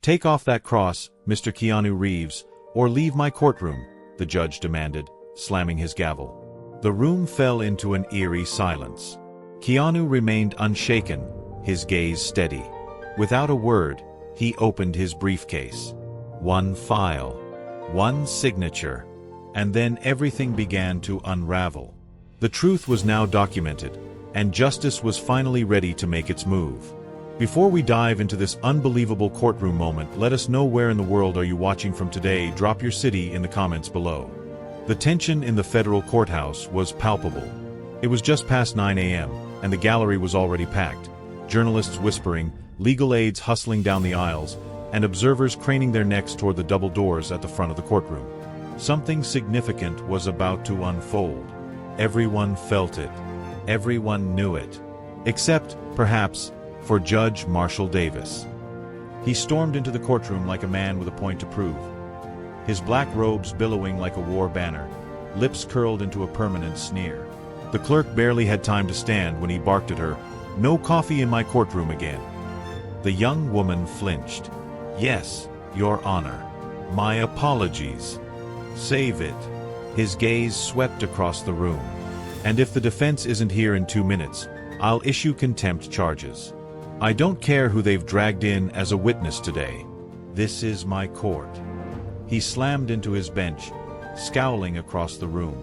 "Take off that cross, Mr. Keanu Reeves, or leave my courtroom," the judge demanded, slamming his gavel. The room fell into an eerie silence. Keanu remained unshaken, his gaze steady. Without a word, he opened his briefcase. One file, one signature, and then everything began to unravel. The truth was now documented, and justice was finally ready to make its move. Before we dive into this unbelievable courtroom moment, let us know where in the world are you watching from today. Drop your city in the comments below. The tension in the federal courthouse was palpable. It was just past 9 a.m., and the gallery was already packed. Journalists whispering, legal aides hustling down the aisles, and observers craning their necks toward the double doors at the front of the courtroom. Something significant was about to unfold. Everyone felt it. Everyone knew it. Except, perhaps, for Judge Marshall Davis. He stormed into the courtroom like a man with a point to prove. His black robes billowing like a war banner, lips curled into a permanent sneer. The clerk barely had time to stand when he barked at her, "No coffee in my courtroom again." The young woman flinched. "Yes, Your Honor. My apologies." "Save it." His gaze swept across the room. "And if the defense isn't here in 2 minutes, I'll issue contempt charges. I don't care who they've dragged in as a witness today. This is my court." He slammed into his bench, scowling across the room.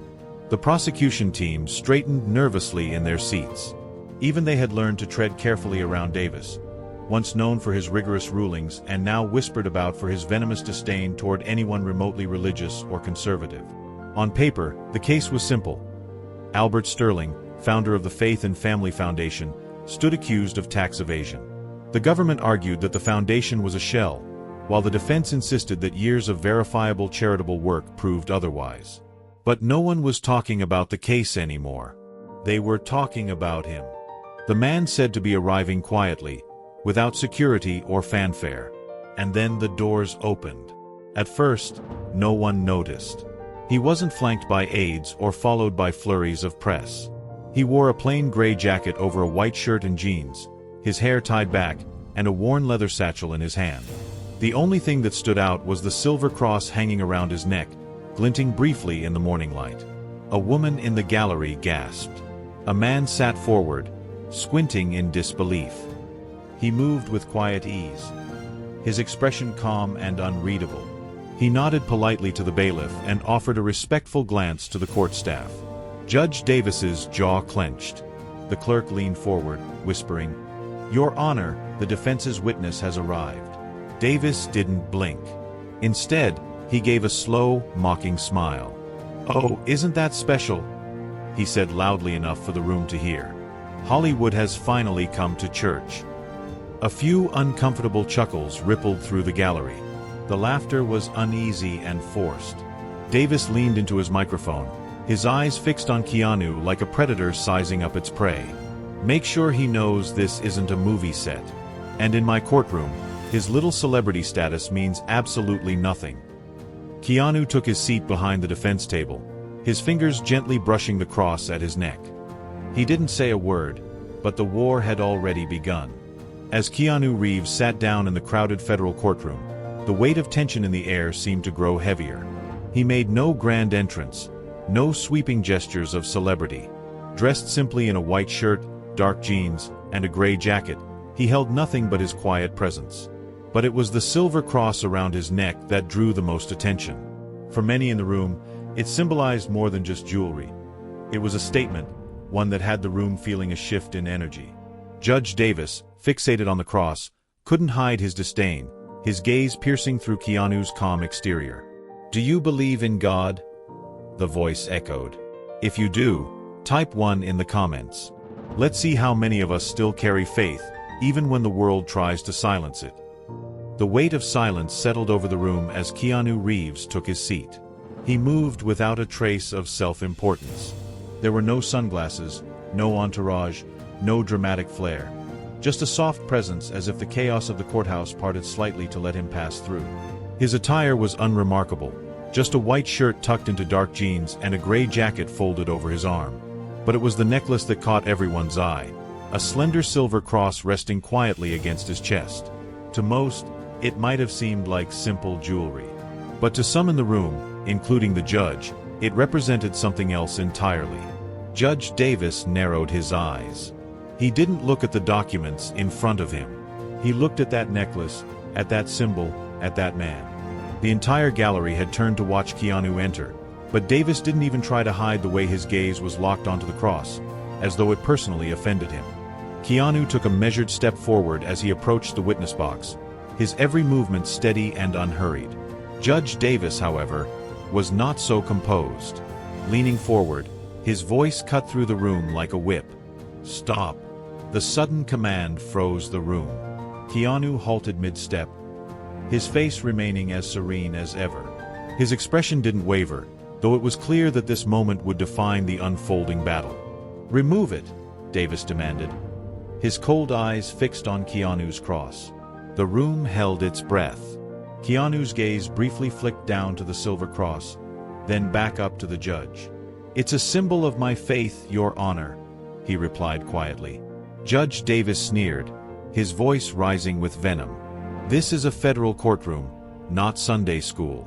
The prosecution team straightened nervously in their seats. Even they had learned to tread carefully around Davis, once known for his rigorous rulings and now whispered about for his venomous disdain toward anyone remotely religious or conservative. On paper, the case was simple. Albert Sterling, founder of the Faith and Family Foundation, stood accused of tax evasion. The government argued that the foundation was a shell, while the defense insisted that years of verifiable charitable work proved otherwise. But no one was talking about the case anymore. They were talking about him. The man said to be arriving quietly, without security or fanfare. And then the doors opened. At first, no one noticed. He wasn't flanked by aides or followed by flurries of press. He wore a plain gray jacket over a white shirt and jeans, his hair tied back, and a worn leather satchel in his hand. The only thing that stood out was the silver cross hanging around his neck, glinting briefly in the morning light. A woman in the gallery gasped. A man sat forward, squinting in disbelief. He moved with quiet ease, his expression calm and unreadable. He nodded politely to the bailiff and offered a respectful glance to the court staff. Judge Davis's jaw clenched. The clerk leaned forward, whispering, "Your Honor, the defense's witness has arrived." Davis didn't blink. Instead, he gave a slow, mocking smile. "Oh, isn't that special?" he said loudly enough for the room to hear. "Hollywood has finally come to church." A few uncomfortable chuckles rippled through the gallery. The laughter was uneasy and forced. Davis leaned into his microphone, his eyes fixed on Keanu like a predator sizing up its prey. "Make sure he knows this isn't a movie set. And in my courtroom, his little celebrity status means absolutely nothing." Keanu took his seat behind the defense table, his fingers gently brushing the cross at his neck. He didn't say a word, but the war had already begun. As Keanu Reeves sat down in the crowded federal courtroom, the weight of tension in the air seemed to grow heavier. He made no grand entrance, no sweeping gestures of celebrity. Dressed simply in a white shirt, dark jeans, and a gray jacket, he held nothing but his quiet presence. But it was the silver cross around his neck that drew the most attention. For many in the room, it symbolized more than just jewelry. It was a statement, one that had the room feeling a shift in energy. Judge Davis, fixated on the cross, couldn't hide his disdain, his gaze piercing through Keanu's calm exterior. "Do you believe in God?" the voice echoed. "If you do, type 1 in the comments. Let's see how many of us still carry faith, even when the world tries to silence it." The weight of silence settled over the room as Keanu Reeves took his seat. He moved without a trace of self-importance. There were no sunglasses, no entourage, no dramatic flair. Just a soft presence, as if the chaos of the courthouse parted slightly to let him pass through. His attire was unremarkable, just a white shirt tucked into dark jeans and a gray jacket folded over his arm. But it was the necklace that caught everyone's eye, a slender silver cross resting quietly against his chest. To most, it might have seemed like simple jewelry. But to some in the room, including the judge, it represented something else entirely. Judge Davis narrowed his eyes. He didn't look at the documents in front of him. He looked at that necklace, at that symbol, at that man. The entire gallery had turned to watch Keanu enter, but Davis didn't even try to hide the way his gaze was locked onto the cross, as though it personally offended him. Keanu took a measured step forward as he approached the witness box, his every movement steady and unhurried. Judge Davis, however, was not so composed. Leaning forward, his voice cut through the room like a whip. "Stop." The sudden command froze the room. Keanu halted mid-step, his face remaining as serene as ever. His expression didn't waver, though it was clear that this moment would define the unfolding battle. "Remove it," Davis demanded, his cold eyes fixed on Keanu's cross. The room held its breath. Keanu's gaze briefly flicked down to the silver cross, then back up to the judge. "It's a symbol of my faith, Your Honor," he replied quietly. Judge Davis sneered, his voice rising with venom. "This is a federal courtroom, not Sunday school.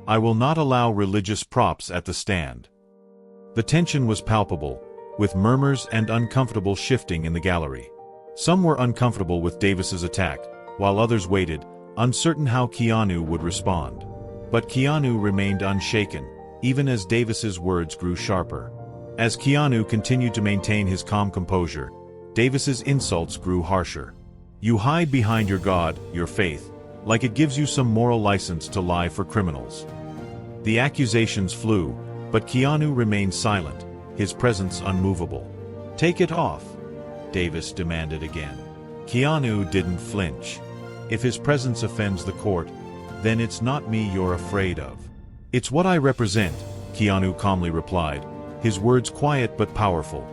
I will not allow religious props at the stand." The tension was palpable, with murmurs and uncomfortable shifting in the gallery. Some were uncomfortable with Davis's attack, while others waited, uncertain how Keanu would respond. But Keanu remained unshaken, even as Davis's words grew sharper. As Keanu continued to maintain his calm composure, Davis's insults grew harsher. "You hide behind your God, your faith, like it gives you some moral license to lie for criminals." The accusations flew, but Keanu remained silent, his presence unmovable. "Take it off," Davis demanded again. Keanu didn't flinch. "If his presence offends the court, then it's not me you're afraid of." "It's what I represent," Keanu calmly replied, his words quiet but powerful.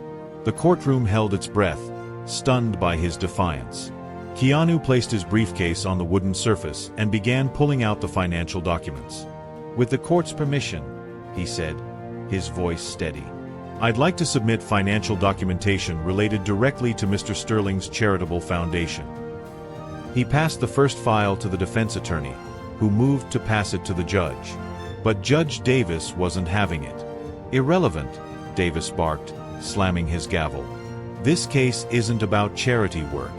The courtroom held its breath, stunned by his defiance. Keanu placed his briefcase on the wooden surface and began pulling out the financial documents. "With the court's permission," he said, his voice steady, "I'd like to submit financial documentation related directly to Mr. Sterling's charitable foundation." He passed the first file to the defense attorney, who moved to pass it to the judge. But Judge Davis wasn't having it. "Irrelevant," Davis barked, slamming his gavel. "This case isn't about charity work.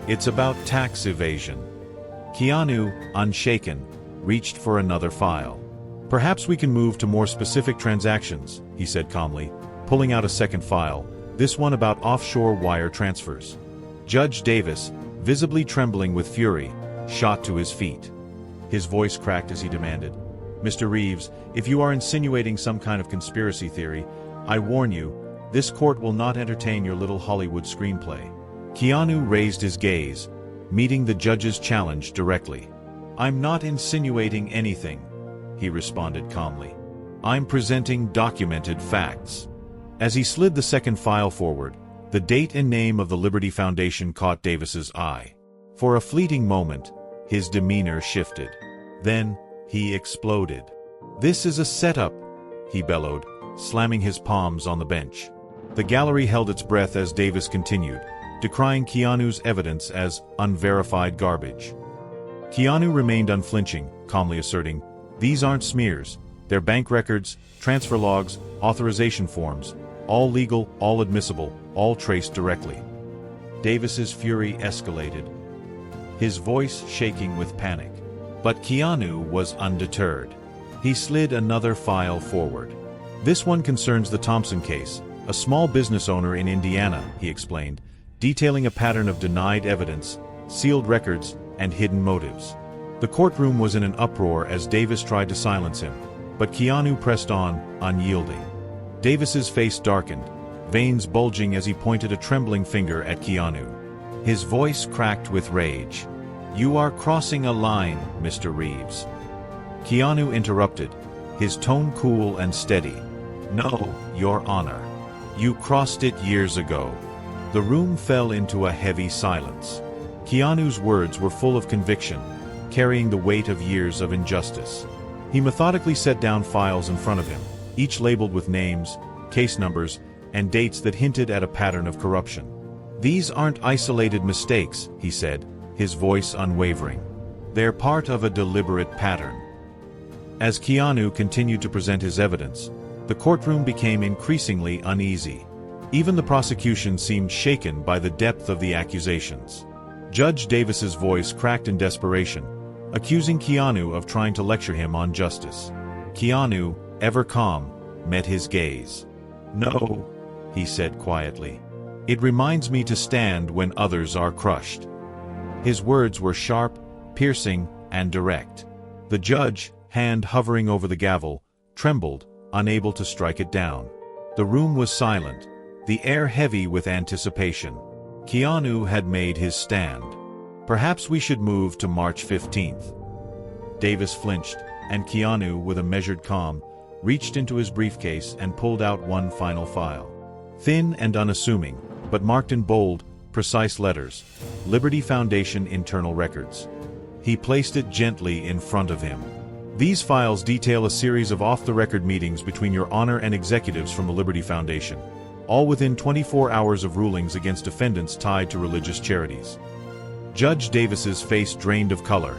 It's about tax evasion." Keanu, unshaken, reached for another file. "Perhaps we can move to more specific transactions," he said calmly, pulling out a second file, this one about offshore wire transfers. Judge Davis, visibly trembling with fury, shot to his feet. His voice cracked as he demanded, "Mr. Reeves, if you are insinuating some kind of conspiracy theory, I warn you, this court will not entertain your little Hollywood screenplay." Keanu raised his gaze, meeting the judge's challenge directly. "I'm not insinuating anything," he responded calmly. "I'm presenting documented facts." As he slid the second file forward, the date and name of the Liberty Foundation caught Davis's eye. For a fleeting moment, his demeanor shifted. Then, he exploded. "This is a setup," he bellowed, slamming his palms on the bench. The gallery held its breath as Davis continued, decrying Keanu's evidence as unverified garbage. Keanu remained unflinching, calmly asserting, "These aren't smears. They're bank records, transfer logs, authorization forms, all legal, all admissible, all traced directly." Davis's fury escalated, his voice shaking with panic. But Keanu was undeterred. He slid another file forward. "This one concerns the Thompson case, a small business owner in Indiana," he explained, detailing a pattern of denied evidence, sealed records, and hidden motives. The courtroom was in an uproar as Davis tried to silence him, but Keanu pressed on, unyielding. Davis's face darkened, veins bulging as he pointed a trembling finger at Keanu. His voice cracked with rage. "You are crossing a line, Mr. Reeves." Keanu interrupted, his tone cool and steady. "No, Your Honor. You crossed it years ago." The room fell into a heavy silence. Keanu's words were full of conviction, carrying the weight of years of injustice. He methodically set down files in front of him, each labeled with names, case numbers, and dates that hinted at a pattern of corruption. "These aren't isolated mistakes," he said, his voice unwavering. They're part of a deliberate pattern. As Keanu continued to present his evidence, the courtroom became increasingly uneasy. Even the prosecution seemed shaken by the depth of the accusations. Judge Davis's voice cracked in desperation, accusing Keanu of trying to lecture him on justice. Keanu, ever calm, met his gaze. "No," he said quietly. "It reminds me to stand when others are crushed." His words were sharp, piercing, and direct. The judge, hand hovering over the gavel, trembled, unable to strike it down. The room was silent, the air heavy with anticipation. Keanu had made his stand. "Perhaps we should move to March 15th. Davis flinched, and Keanu, with a measured calm, reached into his briefcase and pulled out one final file. Thin and unassuming, but marked in bold, precise letters, Liberty Foundation Internal Records. He placed it gently in front of him. "These files detail a series of off-the-record meetings between Your Honor and executives from the Liberty Foundation, all within 24 hours of rulings against defendants tied to religious charities." Judge Davis's face drained of color,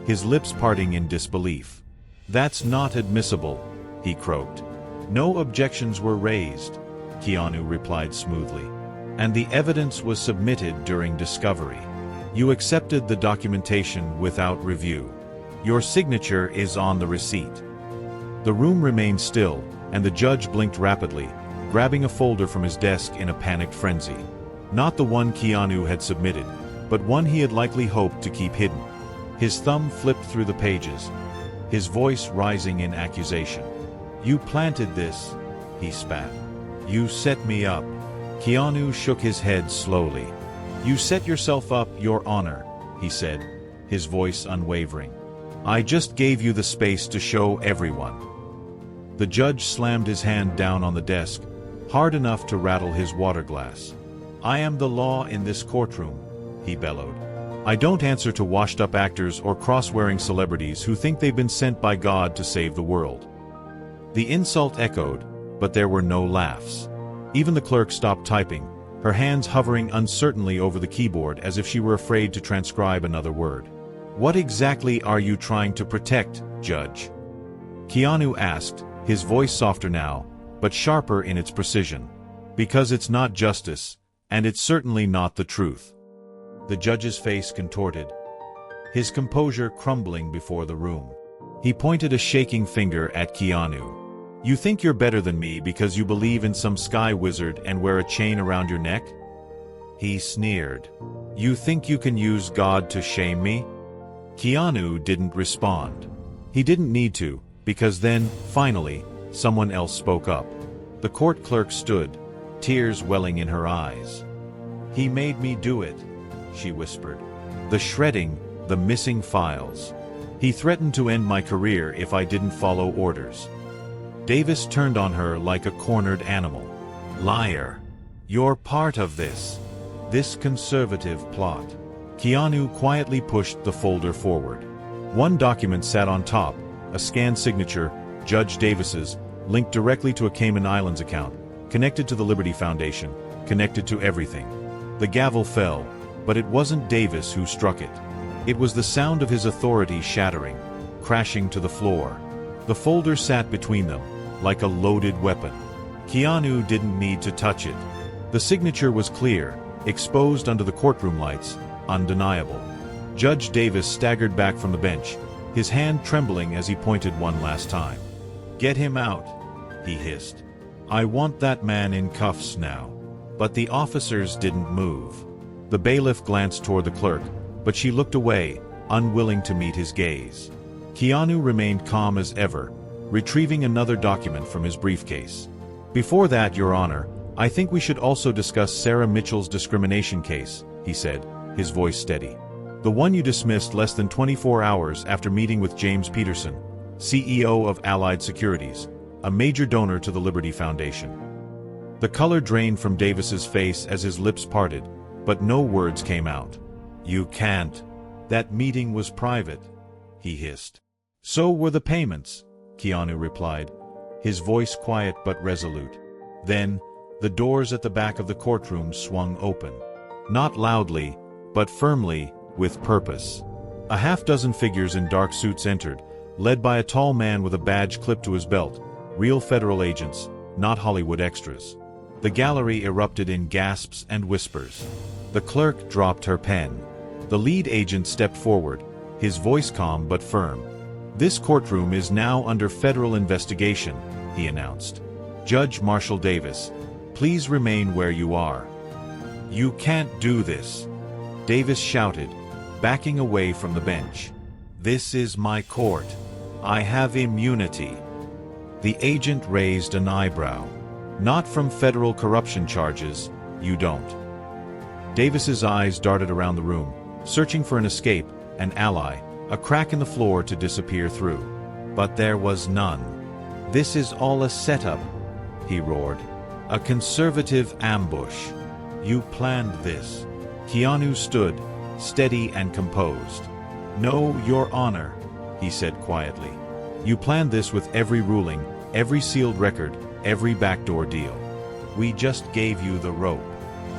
his lips parting in disbelief. "That's not admissible," he croaked. "No objections were raised," Keanu replied smoothly. "And the evidence was submitted during discovery. You accepted the documentation without review. Your signature is on the receipt." The room remained still, and the judge blinked rapidly, grabbing a folder from his desk in a panicked frenzy. Not the one Keanu had submitted, but one he had likely hoped to keep hidden. His thumb flipped through the pages, his voice rising in accusation. "You planted this," he spat. "You set me up." Keanu shook his head slowly. "You set yourself up, Your Honor," he said, his voice unwavering. "I just gave you the space to show everyone." The judge slammed his hand down on the desk, hard enough to rattle his water glass. "I am the law in this courtroom," he bellowed. "I don't answer to washed-up actors or cross-wearing celebrities who think they've been sent by God to save the world." The insult echoed, but there were no laughs. Even the clerk stopped typing, her hands hovering uncertainly over the keyboard as if she were afraid to transcribe another word. "What exactly are you trying to protect, Judge?" Keanu asked, his voice softer now, but sharper in its precision. "Because it's not justice, and it's certainly not the truth." The judge's face contorted, his composure crumbling before the room. He pointed a shaking finger at Keanu. "You think you're better than me because you believe in some sky wizard and wear a chain around your neck?" He sneered. "You think you can use God to shame me?" Keanu didn't respond. He didn't need to, because then, finally, someone else spoke up. The court clerk stood, tears welling in her eyes. "He made me do it," she whispered. "The shredding, the missing files. He threatened to end my career if I didn't follow orders." Davis turned on her like a cornered animal. "Liar! You're part of this conservative plot." Keanu quietly pushed the folder forward. One document sat on top, a scanned signature, Judge Davis's, linked directly to a Cayman Islands account, connected to the Liberty Foundation, connected to everything. The gavel fell, but it wasn't Davis who struck it. It was the sound of his authority shattering, crashing to the floor. The folder sat between them, like a loaded weapon. Keanu didn't need to touch it. The signature was clear, exposed under the courtroom lights, undeniable. Judge Davis staggered back from the bench, his hand trembling as he pointed one last time. "Get him out," he hissed. "I want that man in cuffs now." But the officers didn't move. The bailiff glanced toward the clerk, but she looked away, unwilling to meet his gaze. Keanu remained calm as ever, retrieving another document from his briefcase. "Before that, Your Honor, I think we should also discuss Sarah Mitchell's discrimination case," he said, his voice steady. "The one you dismissed less than 24 hours after meeting with James Peterson, CEO of Allied Securities, a major donor to the Liberty Foundation." The color drained from Davis's face as his lips parted, but no words came out. "You can't. That meeting was private," he hissed. "So were the payments," Keanu replied, his voice quiet but resolute. Then, the doors at the back of the courtroom swung open. Not loudly, but firmly, with purpose. A half-dozen figures in dark suits entered, led by a tall man with a badge clipped to his belt. Real federal agents, not Hollywood extras. The gallery erupted in gasps and whispers. The clerk dropped her pen. The lead agent stepped forward, his voice calm but firm. "This courtroom is now under federal investigation," he announced. "Judge Marshall Davis, please remain where you are." "You can't do this," Davis shouted, backing away from the bench. "This is my court. I have immunity." The agent raised an eyebrow. "Not from federal corruption charges, you don't." Davis's eyes darted around the room, searching for an escape, an ally, a crack in the floor to disappear through. But there was none. "This is all a setup," he roared. "A conservative ambush. You planned this." Keanu stood, steady and composed. "No, Your Honor," he said quietly. "You planned this with every ruling, every sealed record, every backdoor deal. We just gave you the rope."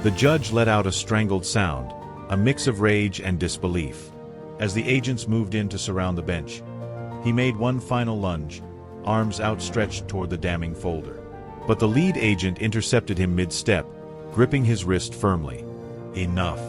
The judge let out a strangled sound, a mix of rage and disbelief. As the agents moved in to surround the bench, he made one final lunge, arms outstretched toward the damning folder. But the lead agent intercepted him mid-step, gripping his wrist firmly. "Enough."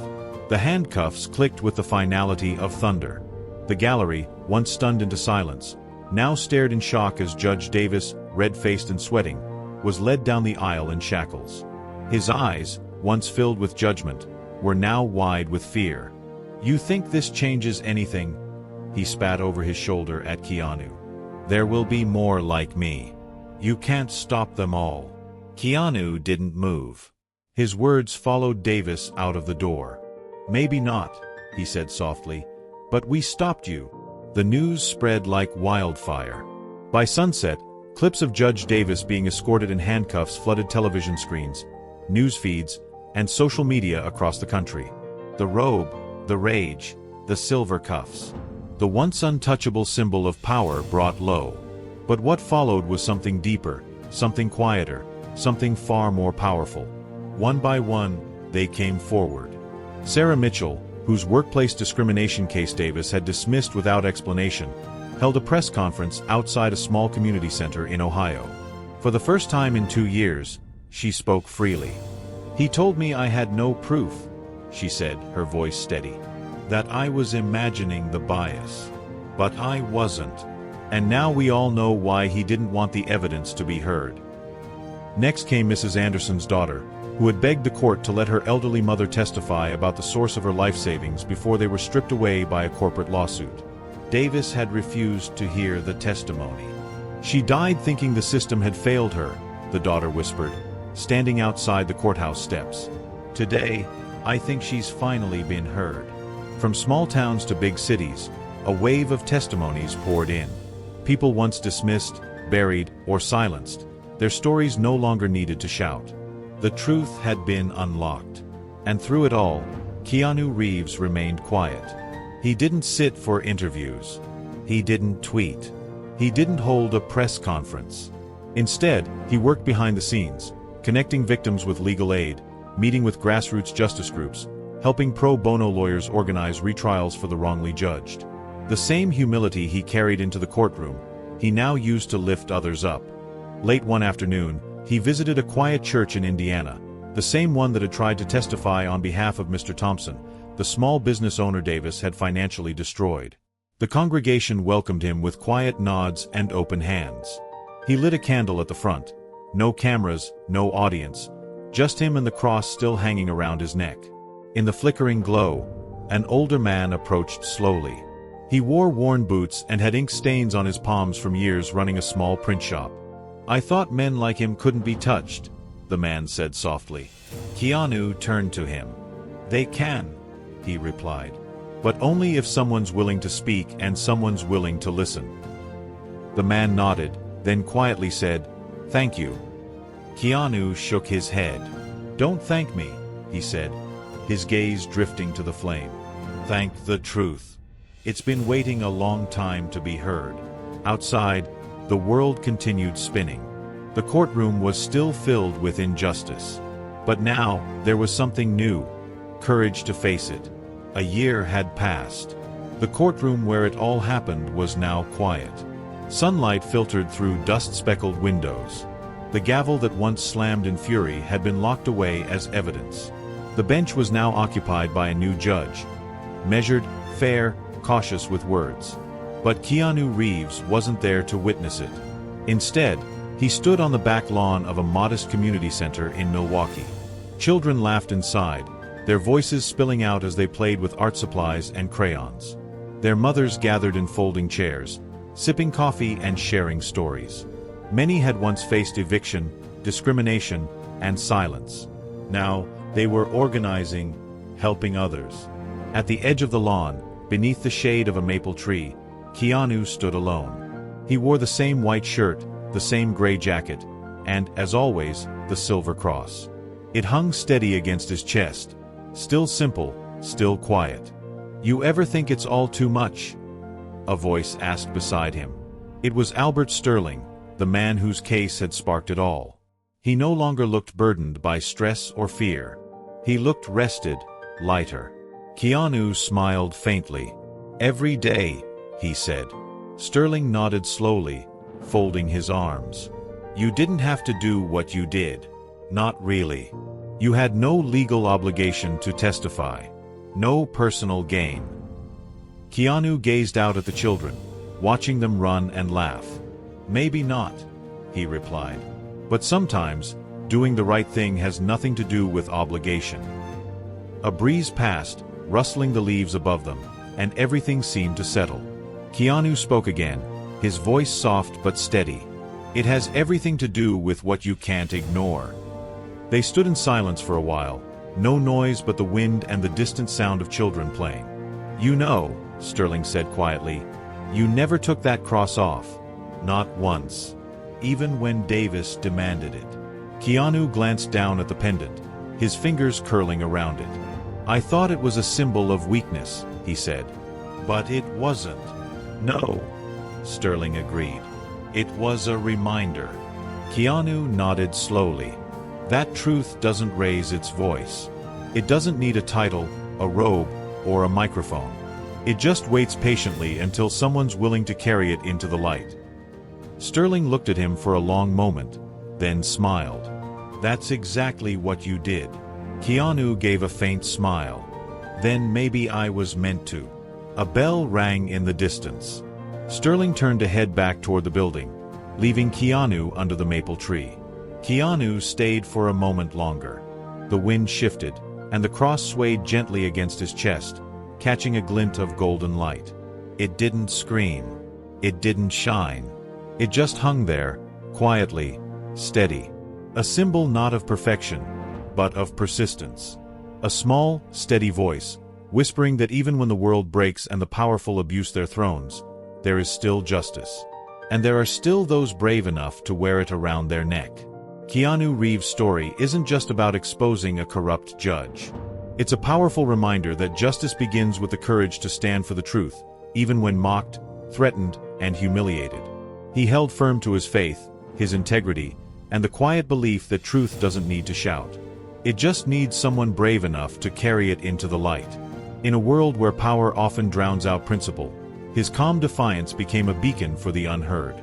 The handcuffs clicked with the finality of thunder. The gallery, once stunned into silence, now stared in shock as Judge Davis, red-faced and sweating, was led down the aisle in shackles. His eyes, once filled with judgment, were now wide with fear. "You think this changes anything?" he spat over his shoulder at Keanu. "There will be more like me. You can't stop them all." Keanu didn't move. His words followed Davis out of the door. "Maybe not," he said softly, "but we stopped you." The news spread like wildfire. By sunset, clips of Judge Davis being escorted in handcuffs flooded television screens, news feeds, and social media across the country. The robe, the rage, the silver cuffs. The once untouchable symbol of power brought low. But what followed was something deeper, something quieter, something far more powerful. One by one, they came forward. Sarah Mitchell, whose workplace discrimination case Davis had dismissed without explanation, held a press conference outside a small community center in Ohio. For the first time in 2 years, she spoke freely. "He told me I had no proof," she said, her voice steady. "That I was imagining the bias. But I wasn't. And now we all know why he didn't want the evidence to be heard." Next came Mrs. Anderson's daughter, who had begged the court to let her elderly mother testify about the source of her life savings before they were stripped away by a corporate lawsuit. Davis had refused to hear the testimony. "She died thinking the system had failed her," the daughter whispered, standing outside the courthouse steps. "Today, I think she's finally been heard." From small towns to big cities, a wave of testimonies poured in. People once dismissed, buried, or silenced, their stories no longer needed to shout. The truth had been unlocked. And through it all, Keanu Reeves remained quiet. He didn't sit for interviews. He didn't tweet. He didn't hold a press conference. Instead, he worked behind the scenes, connecting victims with legal aid, meeting with grassroots justice groups, helping pro bono lawyers organize retrials for the wrongly judged. The same humility he carried into the courtroom, he now used to lift others up. Late one afternoon, he visited a quiet church in Indiana, the same one that had tried to testify on behalf of Mr. Thompson, the small business owner Davis had financially destroyed. The congregation welcomed him with quiet nods and open hands. He lit a candle at the front. No cameras, no audience, just him and the cross still hanging around his neck. In the flickering glow, an older man approached slowly. He wore worn boots and had ink stains on his palms from years running a small print shop. "I thought men like him couldn't be touched," the man said softly. Keanu turned to him. "They can," he replied. "But only if someone's willing to speak and someone's willing to listen." The man nodded, then quietly said, "Thank you." Keanu shook his head. "Don't thank me," he said, his gaze drifting to the flame. "Thank the truth. It's been waiting a long time to be heard." Outside, the world continued spinning. The courtroom was still filled with injustice. But now, there was something new. Courage to face it. A year had passed. The courtroom where it all happened was now quiet. Sunlight filtered through dust-speckled windows. The gavel that once slammed in fury had been locked away as evidence. The bench was now occupied by a new judge. Measured, fair, cautious with words. But Keanu Reeves wasn't there to witness it. Instead, he stood on the back lawn of a modest community center in Milwaukee. Children laughed inside, their voices spilling out as they played with art supplies and crayons. Their mothers gathered in folding chairs, sipping coffee and sharing stories. Many had once faced eviction, discrimination, and silence. Now, they were organizing, helping others. At the edge of the lawn, beneath the shade of a maple tree, Keanu stood alone. He wore the same white shirt, the same gray jacket, and, as always, the silver cross. It hung steady against his chest. Still simple, still quiet. "You ever think it's all too much?" a voice asked beside him. It was Albert Sterling, the man whose case had sparked it all. He no longer looked burdened by stress or fear. He looked rested, lighter. Keanu smiled faintly. "Every day," he said. Sterling nodded slowly, folding his arms. "You didn't have to do what you did. Not really. You had no legal obligation to testify. No personal gain." Keanu gazed out at the children, watching them run and laugh. "Maybe not," he replied. "But sometimes, doing the right thing has nothing to do with obligation." A breeze passed, rustling the leaves above them, and everything seemed to settle. Keanu spoke again, his voice soft but steady. "It has everything to do with what you can't ignore." They stood in silence for a while, no noise but the wind and the distant sound of children playing. "You know," Sterling said quietly, "you never took that cross off. Not once. Even when Davis demanded it." Keanu glanced down at the pendant, his fingers curling around it. "I thought it was a symbol of weakness," he said. "But it wasn't." "No," Sterling agreed. "It was a reminder." Keanu nodded slowly. "That truth doesn't raise its voice. It doesn't need a title, a robe, or a microphone. It just waits patiently until someone's willing to carry it into the light." Sterling looked at him for a long moment, then smiled. "That's exactly what you did." Keanu gave a faint smile. "Then maybe I was meant to." A bell rang in the distance. Sterling turned to head back toward the building, leaving Keanu under the maple tree. Keanu stayed for a moment longer. The wind shifted, and the cross swayed gently against his chest, catching a glint of golden light. It didn't scream. It didn't shine. It just hung there, quietly, steady. A symbol not of perfection, but of persistence. A small, steady voice, whispering that even when the world breaks and the powerful abuse their thrones, there is still justice. And there are still those brave enough to wear it around their neck. Keanu Reeves' story isn't just about exposing a corrupt judge. It's a powerful reminder that justice begins with the courage to stand for the truth, even when mocked, threatened, and humiliated. He held firm to his faith, his integrity, and the quiet belief that truth doesn't need to shout. It just needs someone brave enough to carry it into the light. In a world where power often drowns out principle, his calm defiance became a beacon for the unheard.